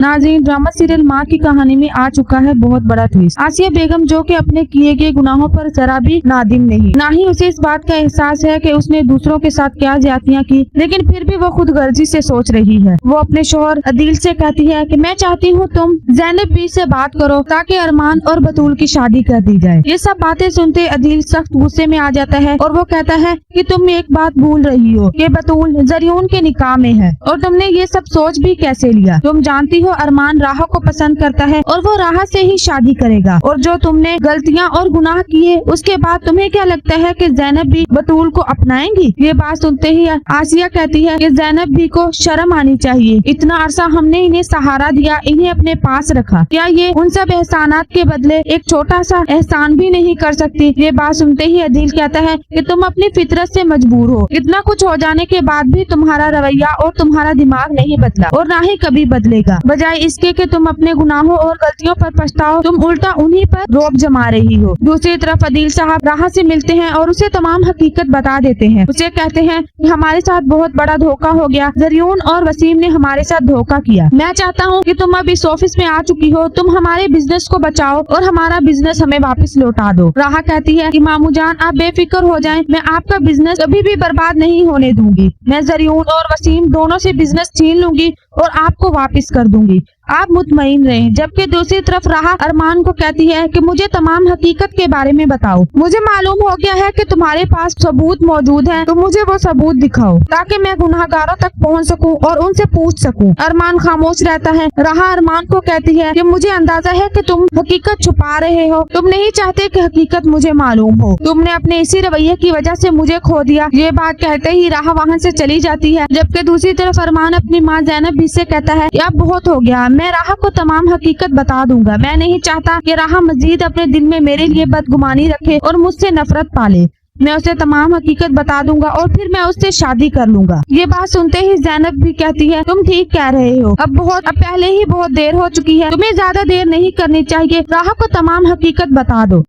नाज़रीन, drama serial माँ की कहानी में आ चुका है बहुत बड़ा ट्विस्ट। आसिया बेगम जो कि अपने किए गए गुनाहों पर जरा भी नादिम नहीं, ना ही उसे इस बात का एहसास है कि उसने दूसरों के साथ क्या ज्यादतियां की, लेकिन फिर भी वो खुद गर्जी से सोच रही है। वो अपने शौहर अदील से कहती है कि मैं चाहती हूँ तुम ज़ैनब बी से बात करो ताकि अरमान और बतूल की शादी कर दी जाए। ये सब बातें सुनते अदील सख्त गुस्से में आ जाता है और वो कहता है कि तुम एक बात भूल रही हो कि बतूल जरियून के निकाह में है और तुमने ये सब सोच भी कैसे लिया। तुम जानती हो अरमान राहा को पसंद करता है और वो राहा से ही शादी करेगा, और जो तुमने गलतियां और गुनाह किए उसके बाद तुम्हें क्या लगता है कि ज़ैनब भी बतूल को अपनाएंगी। ये बात सुनते ही आसिया कहती है कि ज़ैनब भी को शर्म आनी चाहिए, इतना अरसा हमने इन्हें सहारा दिया, इन्हें अपने पास रखा, क्या ये उन सब एहसानात के बदले एक छोटा सा एहसान भी नहीं कर सकती। ये बात सुनते ही अदील कहता है कि तुम अपनी फितरत से मजबूर हो, इतना कुछ हो जाने के बाद भी तुम्हारा रवैया और तुम्हारा दिमाग नहीं बदला और ना ही कभी बदलेगा। बजाय इसके कि तुम अपने गुनाहों और गलतियों पर पछताओ, तुम उल्टा उन्हीं पर रोब जमा रही हो। दूसरी तरफ अदील साहब राहा से मिलते हैं और उसे तमाम हकीकत बता देते हैं। उसे कहते हैं कि हमारे साथ बहुत बड़ा धोखा हो गया, जरियून और वसीम ने हमारे साथ धोखा किया। मैं चाहता हूँ कि तुम अब इस ऑफिस में आ चुकी हो, तुम हमारे बिजनेस को बचाओ और हमारा बिजनेस हमें वापस लौटा दो। राहा कहती है कि मामू जान आप बेफिक्र हो जाएं, मैं आपका बिजनेस कभी भी बर्बाद नहीं होने दूंगी। मैं जरियून और वसीम दोनों से बिजनेस छीन लूंगी और आपको वापस कर दूंगी, आप मुतमईन रहें। जबकि दूसरी तरफ राहा अरमान को कहती है कि मुझे तमाम हकीकत के बारे में बताओ, मुझे मालूम हो गया है कि तुम्हारे पास सबूत मौजूद हैं, तो मुझे वो सबूत दिखाओ ताकि मैं गुनाहगारों तक पहुंच सकूं और उनसे पूछ सकूं। अरमान खामोश रहता है। राहा अरमान को कहती है कि मुझे अंदाजा है कि तुम हकीकत छुपा रहे हो, तुम नहीं चाहते कि हकीकत मुझे मालूम हो, तुमने अपने इसी रवैये की वजह से मुझे खो दिया। ये बात कहते ही राहा वहाँ से चली जाती है। जबकि दूसरी तरफ अरमान अपनी माँ ज़ैनब बी से कहता है कि अब बहुत हो गया, मैं राहा को तमाम हकीकत बता दूंगा। मैं नहीं चाहता कि राहा मजीद अपने दिल में मेरे लिए बदगुमानी रखे और मुझसे नफरत पाले। मैं उसे तमाम हकीकत बता दूंगा और फिर मैं उससे शादी कर लूंगा। ये बात सुनते ही ज़ैनब भी कहती है तुम ठीक कह रहे हो, अब पहले ही बहुत देर हो चुकी है, तुम्हें ज्यादा देर नहीं करनी चाहिए, राहा को तमाम हकीकत बता दो।